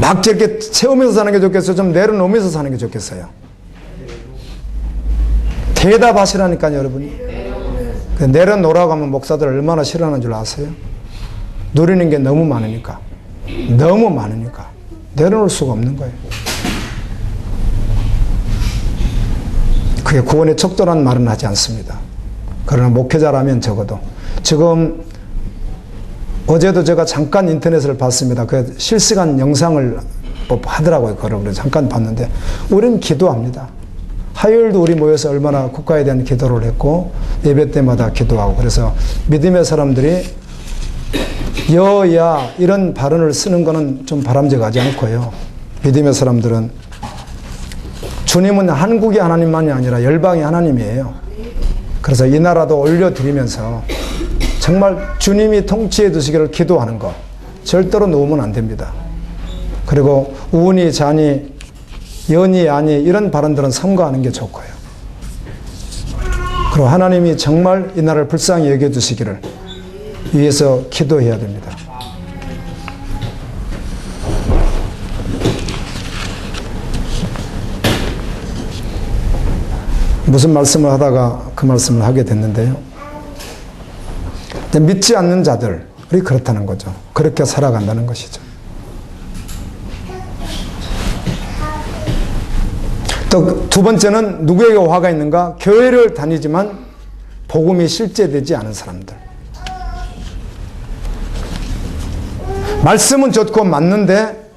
막 저렇게 채우면서 사는 게 좋겠어요? 좀 내려놓으면서 사는 게 좋겠어요? 대답하시라니까요, 여러분이. 내려놓으라고 하면 목사들 얼마나 싫어하는 줄 아세요? 누리는 게 너무 많으니까. 너무 많으니까. 내려놓을 수가 없는 거예요. 그게 구원의 척도라는 말은 하지 않습니다. 그러나 목회자라면 적어도. 지금 어제도 제가 잠깐 인터넷을 봤습니다. 그 실시간 영상을 하더라고요. 그걸 잠깐 봤는데 우리는 기도합니다. 화요일도 우리 모여서 얼마나 국가에 대한 기도를 했고 예배 때마다 기도하고, 그래서 믿음의 사람들이 여야 이런 발언을 쓰는 거는 좀 바람직하지 않고요. 믿음의 사람들은 주님은 한국의 하나님만이 아니라 열방의 하나님이에요. 그래서 이 나라도 올려드리면서 정말 주님이 통치해 두시기를 기도하는 것 절대로 놓으면 안 됩니다. 그리고 우니 자니 연이 아니 이런 발언들은 삼가하는 게 좋고요. 그리고 하나님이 정말 이 나라를 불쌍히 여겨주시기를 위해서 기도해야 됩니다. 무슨 말씀을 하다가 그 말씀을 하게 됐는데요. 믿지 않는 자들이 그렇다는 거죠. 그렇게 살아간다는 것이죠. 또 두 번째는 누구에게 화가 있는가? 교회를 다니지만 복음이 실제되지 않은 사람들. 말씀은 좋고 맞는데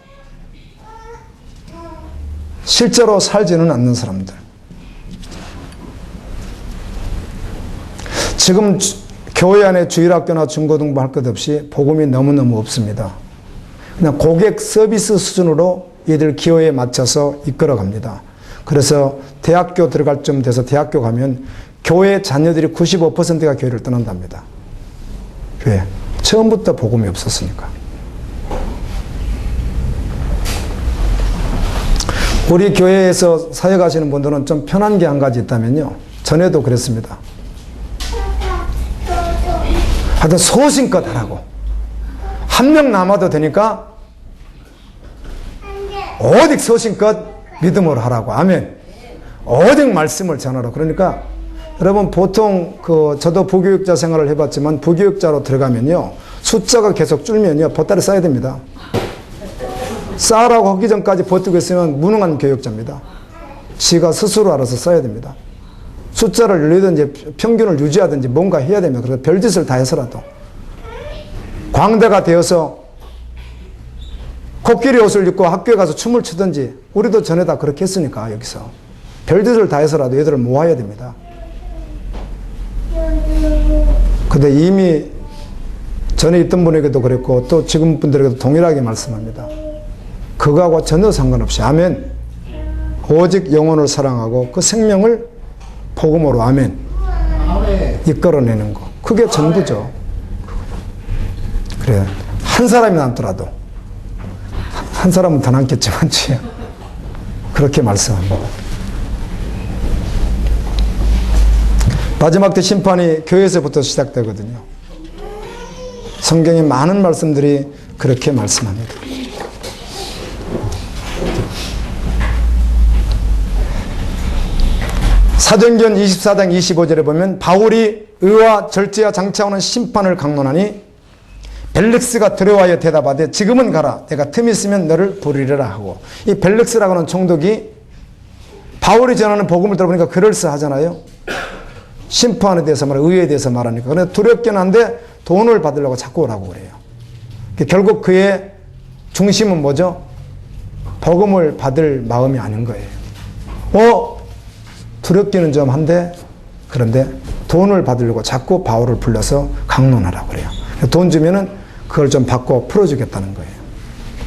실제로 살지는 않는 사람들. 지금 교회 안에 주일학교나 중고등부 할 것 없이 복음이 너무너무 없습니다. 그냥 고객 서비스 수준으로 얘들 기호에 맞춰서 이끌어 갑니다. 그래서 대학교 들어갈 쯤 돼서 대학교 가면 교회 자녀들이 95%가 교회를 떠난답니다. 왜? 처음부터 복음이 없었으니까. 우리 교회에서 사역하시는 분들은 좀 편한 게 한 가지 있다면요. 전에도 그랬습니다. 하여튼 소신껏 하라고. 한 명 남아도 되니까 오직 소신껏 믿음으로 하라고. 아멘. 오직 말씀을 전하라. 그러니까 여러분 보통 저도 부교육자 생활을 해봤지만 부교육자로 들어가면요. 숫자가 계속 줄면요. 보따리 싸야 됩니다. 싸라고 하기 전까지 버티고 있으면 무능한 교육자입니다. 지가 스스로 알아서 써야 됩니다. 숫자를 늘리든지 평균을 유지하든지 뭔가 해야 됩니다. 그래서 별짓을 다 해서라도 광대가 되어서 코끼리 옷을 입고 학교에 가서 춤을 추든지 우리도 전에 다 그렇게 했으니까 여기서 별짓을 다 해서라도 얘들을 모아야 됩니다. 근데 이미 전에 있던 분에게도 그랬고 또 지금 분들에게도 동일하게 말씀합니다. 그거하고 전혀 상관없이 아멘. 오직 영혼을 사랑하고 그 생명을 복음으로 아멘. 이끌어내는 거. 그게 전부죠. 그래. 한 사람이 남더라도 한 사람은 더 남겠지만 그렇게 말씀합니다. 마지막 때 심판이 교회에서부터 시작되거든요. 성경의 많은 말씀들이 그렇게 말씀합니다. 사도행전 24장 25절에 보면 바울이 의와 절제와 장차오는 심판을 강론하니 벨릭스가 두려워하여 대답하되 지금은 가라. 내가 틈이 있으면 너를 부르리라 하고. 이 벨릭스라고 하는 총독이 바울이 전하는 복음을 들어보니까 그럴싸하잖아요. 심판에 대해서 말하고 의에 대해서 말하니까. 그런데 두렵긴 한데 돈을 받으려고 자꾸 오라고 그래요. 결국 그의 중심은 뭐죠? 복음을 받을 마음이 아닌 거예요. 두렵기는 좀 한데 그런데 돈을 받으려고 자꾸 바울을 불러서 강론하라고 그래요. 돈 주면은 그걸 좀 받고 풀어주겠다는 거예요.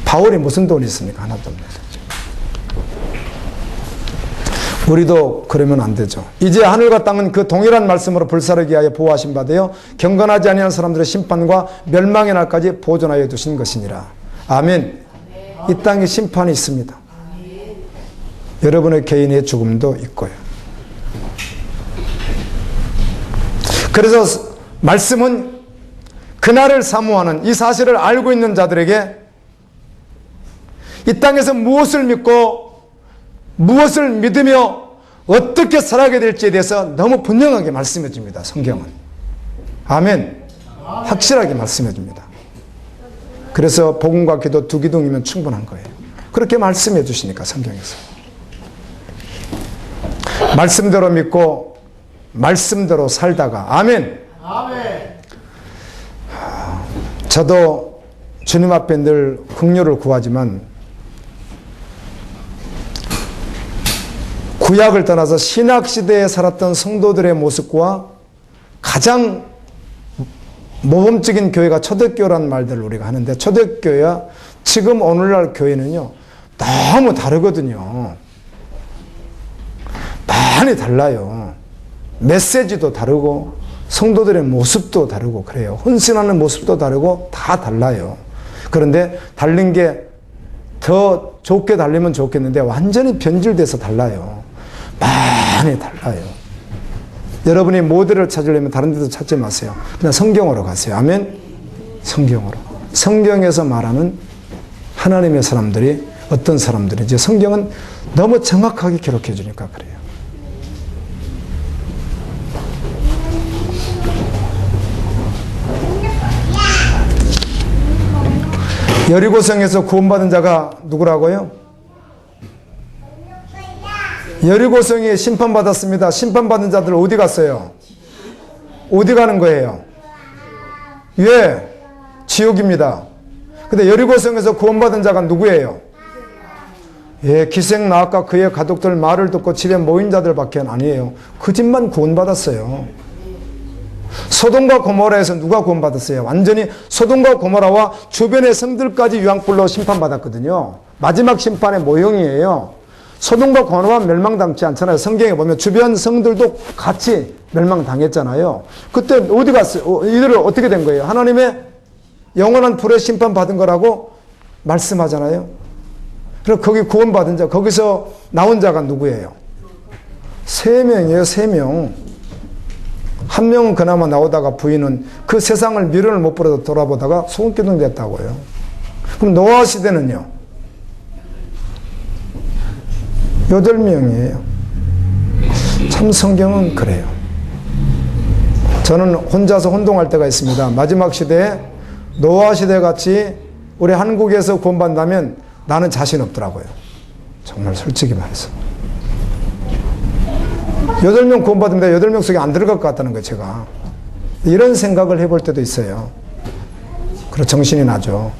바울이 무슨 돈이 있습니까? 하나도 없는데. 우리도 그러면 안 되죠. 이제 하늘과 땅은 그 동일한 말씀으로 불사르게 하여 보호하신 바 되어 경건하지 아니한 사람들의 심판과 멸망의 날까지 보존하여 두신 것이니라. 아멘. 이 땅에 심판이 있습니다. 여러분의 개인의 죽음도 있고요. 그래서 말씀은 그날을 사모하는 이 사실을 알고 있는 자들에게 이 땅에서 무엇을 믿고 무엇을 믿으며 어떻게 살아가게 될지에 대해서 너무 분명하게 말씀해 줍니다. 성경은. 아멘. 확실하게 말씀해 줍니다. 그래서 복음과 기도 두 기둥이면 충분한 거예요. 그렇게 말씀해 주시니까 성경에서. 말씀대로 믿고 말씀대로 살다가 아멘. 아멘. 저도 주님 앞에 늘 긍휼을 구하지만 구약을 떠나서 신약시대에 살았던 성도들의 모습과 가장 모범적인 교회가 초대교회라는 말들을 우리가 하는데 초대교회와 지금 오늘날 교회는요 너무 다르거든요. 많이 달라요. 메시지도 다르고 성도들의 모습도 다르고 그래요. 헌신하는 모습도 다르고 다 달라요. 그런데 달린 게 더 좋게 달리면 좋겠는데 완전히 변질돼서 달라요. 많이 달라요. 여러분이 모델을 찾으려면 다른 데도 찾지 마세요. 그냥 성경으로 가세요. 아멘. 성경으로. 성경에서 말하는 하나님의 사람들이 어떤 사람들인지 성경은 너무 정확하게 기록해 주니까 그래요. 여리고성에서 구원받은 자가 누구라고요? 여리고성이 심판받았습니다. 심판받은 자들 어디 갔어요? 어디 가는 거예요? 예, 지옥입니다. 근데 여리고성에서 구원받은 자가 누구예요? 예, 기생나앗과 그의 가족들 말을 듣고 집에 모인 자들밖에 아니에요. 그 집만 구원받았어요. 소돔과 고모라에서 누가 구원받았어요? 완전히 소돔과 고모라와 주변의 성들까지 유황불로 심판받았거든요. 마지막 심판의 모형이에요. 소돔과 고모라와 멸망당치 않잖아요. 성경에 보면 주변 성들도 같이 멸망당했잖아요. 그때 어디 갔어요? 이들은 어떻게 된 거예요? 하나님의 영원한 불의 심판받은 거라고 말씀하잖아요. 그리고 거기 구원받은 자, 거기서 나온 자가 누구예요? 3명이에요, 3명. 한 명은 그나마 나오다가 부인은 그 세상을 미련을 못 버려도 돌아보다가 소금기둥 됐다고요. 그럼 노아 시대는요? 8명이에요. 참 성경은 그래요. 저는 혼자서 혼동할 때가 있습니다. 마지막 시대에 노아 시대 같이 우리 한국에서 구원받는다면 나는 자신 없더라고요. 정말 솔직히 말해서. 8명 구원받으면 8명 속에 안 들어갈 것 같다는 거예요, 제가. 이런 생각을 해볼 때도 있어요. 그래서 정신이 나죠.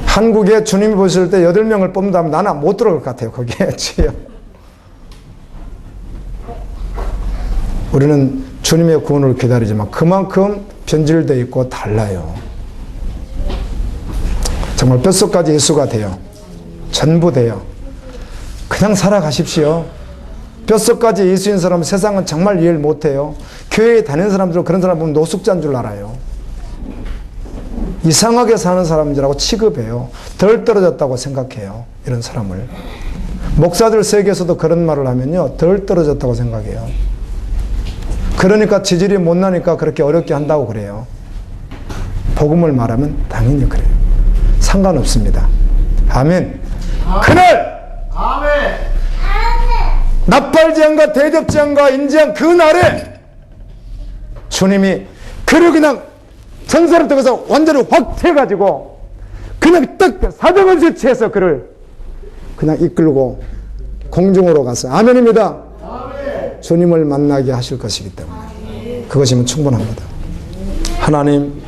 한국에 주님이 보실 때 8명을 뽑는다면 나는 못 들어갈 것 같아요, 거기에. 우리는 주님의 구원을 기다리지만 그만큼 변질되어 있고 달라요. 정말 뼛속까지 예수가 돼요. 전부 돼요. 그냥 살아가십시오. 뼛속까지 예수인 사람은 세상은 정말 이해를 못해요. 교회에 다니는 사람들은 그런 사람 보면 노숙자인 줄 알아요. 이상하게 사는 사람들이라고 취급해요. 덜 떨어졌다고 생각해요. 이런 사람을. 목사들 세계에서도 그런 말을 하면요, 덜 떨어졌다고 생각해요. 그러니까 지질이 못나니까 그렇게 어렵게 한다고 그래요. 복음을 말하면 당연히 그래요. 상관없습니다. 아멘. 그날 아멘. 나팔제한과 대접제한과 인제한 그 날에 주님이 그를 그냥 전사를 통해서 완전히 확 채가지고 그냥 딱 사정을 조치해서 그를 그냥 이끌고 공중으로 가서 아멘입니다. 주님을 만나게 하실 것이기 때문에 그것이면 충분합니다. 하나님,